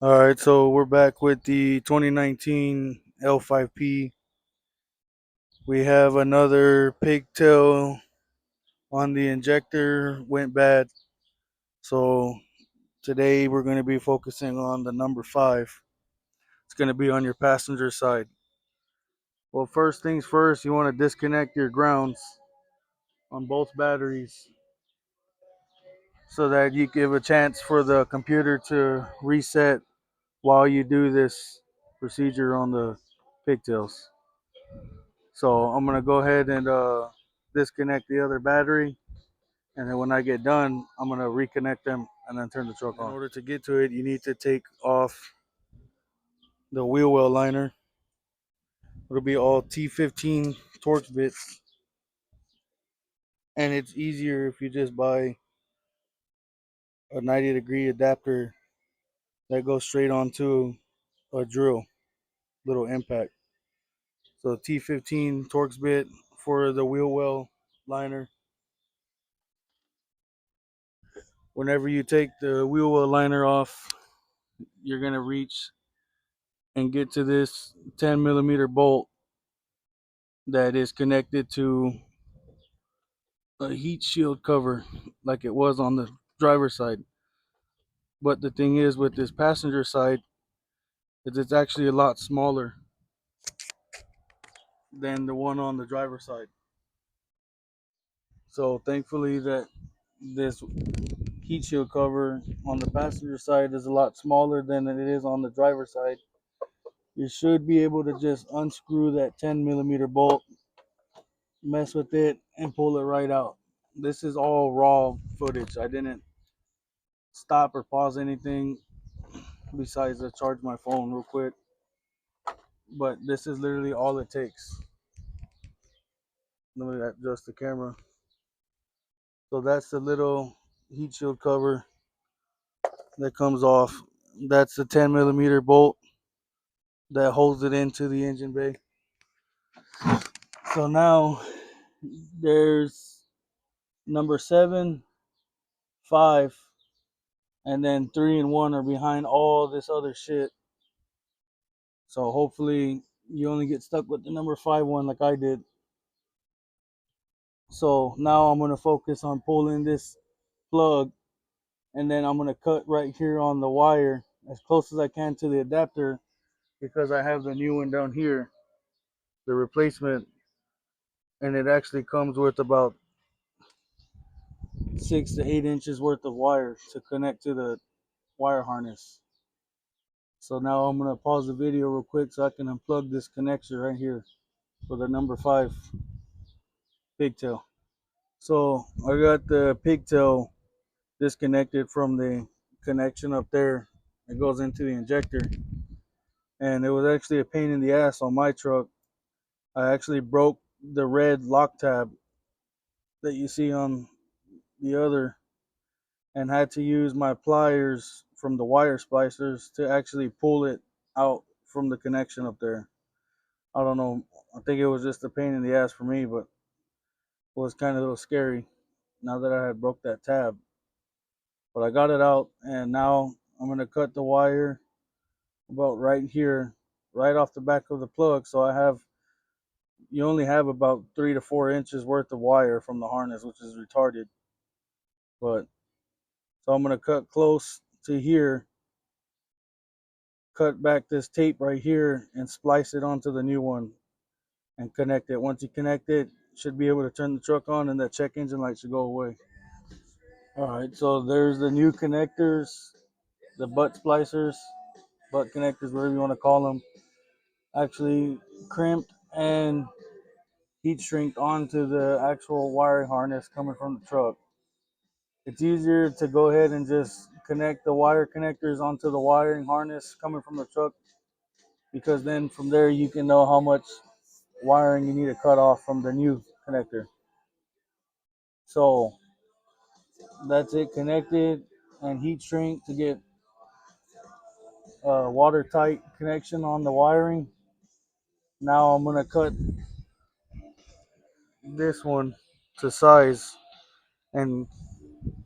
All right, so we're back with the 2019 L5P. We have another pigtail on the injector, went bad. So today we're going to be focusing on the number 5. It's going to be on your passenger side. Well, first things first, you want to disconnect your grounds on both batteries so that you give a chance for the computer to reset while you do this procedure on the pigtails. So I'm gonna go ahead and disconnect the other battery, and then when I get done, I'm gonna reconnect them and then turn the truck on. In order to get to it, you need to take off the wheel well liner. It'll be all T15 Torx bits, and it's easier if you just buy a 90-degree adapter that goes straight onto a drill, little impact. So T15 Torx bit for the wheel well liner. Whenever you take the wheel well liner off, you're gonna reach and get to this 10 millimeter bolt that is connected to a heat shield cover like it was on the driver's side. But the thing is, with this passenger side, is it's actually a lot smaller than the one on the driver's side. So thankfully that this heat shield cover on the passenger side is a lot smaller than it is on the driver's side. You should be able to just unscrew that 10 millimeter bolt, mess with it, and pull it right out. This is all raw footage. I didn't stop or pause anything besides to charge my phone real quick. But this is literally all it takes. Let me adjust the camera. So that's the little heat shield cover that comes off. That's the 10 millimeter bolt that holds it into the engine bay. So now there's number 7, 5, and then 3 and 1 are behind all this other shit. So hopefully you only get stuck with the number 5 one like I did. So now I'm going to focus on pulling this plug, and then I'm going to cut right here on the wire as close as I can to the adapter, because I have the new one down here, the replacement, and it actually comes with about 6 to 8 inches worth of wire to connect to the wire harness. So now I'm going to pause the video real quick so I can unplug this connector right here for the number 5 pigtail. So I got the pigtail disconnected from the connection up there. It goes into the injector, and it was actually a pain in the ass on my truck. I actually broke the red lock tab that you see on the other, and had to use my pliers from the wire splicers to actually pull it out from the connection up there. I don't know, I think it was just a pain in the ass for me, but it was kind of a little scary now that I had broke that tab. But I got it out, and now I'm going to cut the wire about right here, right off the back of the plug. So you only have about 3 to 4 inches worth of wire from the harness, which is retarded. But so I'm going to cut close to here, cut back this tape right here, and splice it onto the new one and connect it. Once you connect it, should be able to turn the truck on, and that check engine light should go away. All right, so there's the new connectors, the butt splicers, butt connectors, whatever you want to call them, actually crimped and heat shrink onto the actual wiring harness coming from the truck. It's easier to go ahead and just connect the wire connectors onto the wiring harness coming from the truck, because then from there you can know how much wiring you need to cut off from the new connector. So that's it, connected and heat shrink to get a watertight connection on the wiring. Now I'm going to cut this one to size and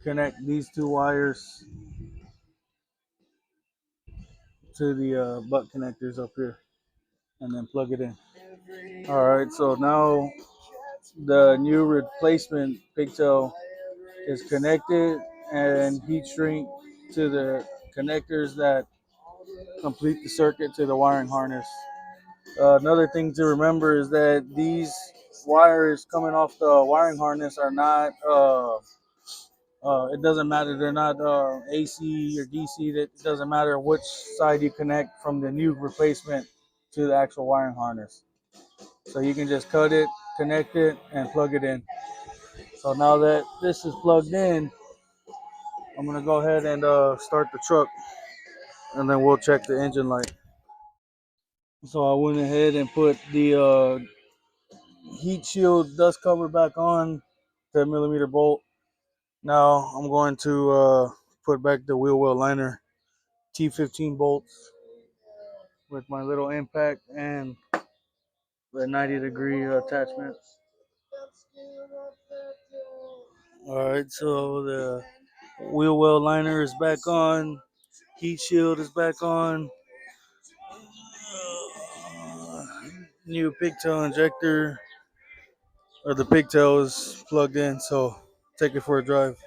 connect these two wires to the butt connectors up here, and then plug it in. All right, so now the new replacement pigtail is connected and heat shrink to the connectors that complete the circuit to the wiring harness. Another thing to remember is that these wires coming off the wiring harness are not it doesn't matter, they're not AC or DC. That it doesn't matter which side you connect from the new replacement to the actual wiring harness. So you can just cut it, connect it, and plug it in. So now that this is plugged in, I'm gonna go ahead and start the truck, and then we'll check the engine light. So I went ahead and put the heat shield dust cover back on, 10mm bolt. Now I'm going to put back the wheel well liner, T15 bolts with my little impact and the 90-degree attachment. All right, so the wheel well liner is back on, heat shield is back on, new pigtail injector, or the pigtail is plugged in, so take it for a drive.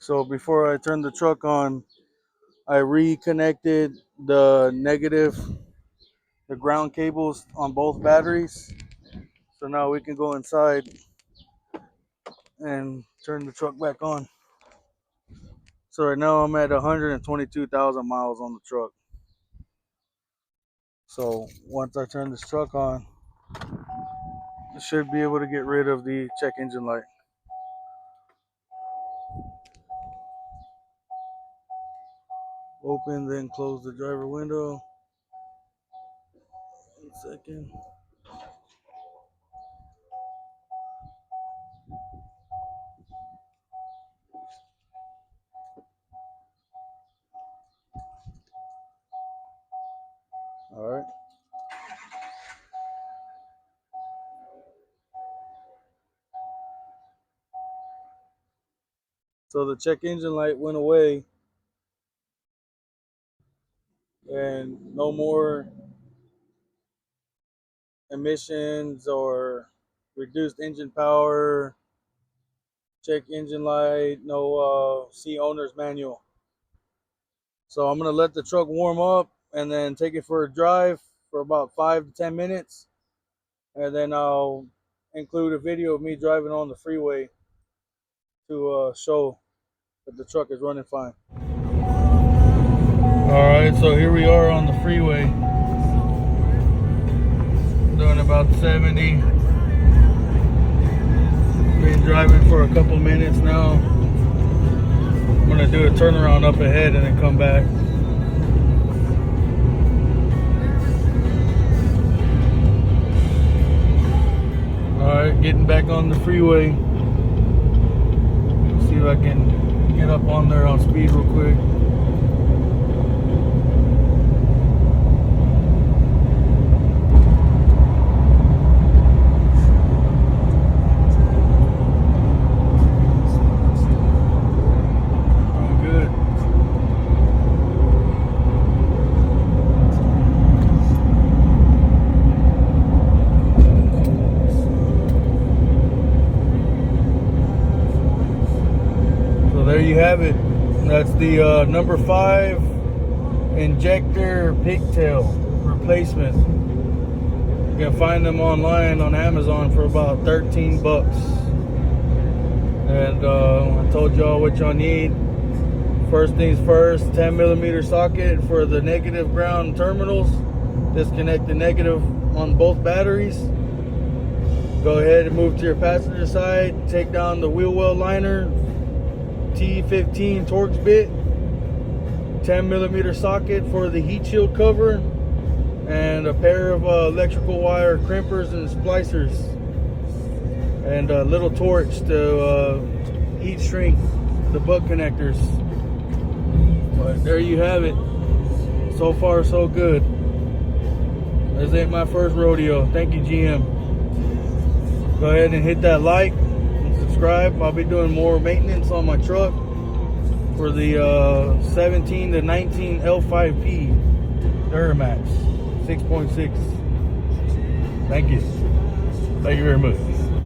So before I turn the truck on, I reconnected the negative, the ground cables on both batteries. So now we can go inside and turn the truck back on. So right now I'm at 122,000 miles on the truck. So once I turn this truck on, I should be able to get rid of the check engine light. Open, then close the driver window. 1 second. All right. So the check engine light went away, and no more emissions or reduced engine power, check engine light, no see owner's manual. So I'm gonna let the truck warm up and then take it for a drive for about 5 to 10 minutes, and then I'll include a video of me driving on the freeway to show that the truck is running fine. All right, so here we are on the freeway, doing about 70. Been driving for a couple minutes now. I'm gonna do a turnaround up ahead and then come back. Alright, getting back on the freeway. See if I can get up on there on speed real quick. There you have it. That's the number 5 Injector Pigtail replacement. You can find them online on Amazon for about 13 bucks. And I told y'all what y'all need. First things first, 10mm socket for the negative ground terminals. Disconnect the negative on both batteries. Go ahead and move to your passenger side. Take down the wheel well liner. T15 Torx bit, 10mm socket for the heat shield cover, and a pair of electrical wire crimpers and splicers, and a little torch to heat shrink the butt connectors. But there you have it. So far so good. This ain't my first rodeo. Thank you, GM. Go ahead and hit that like, subscribe. I'll be doing more maintenance on my truck for the 17 to 19 L5P. Duramax 6.6. Thank you. Thank you very much.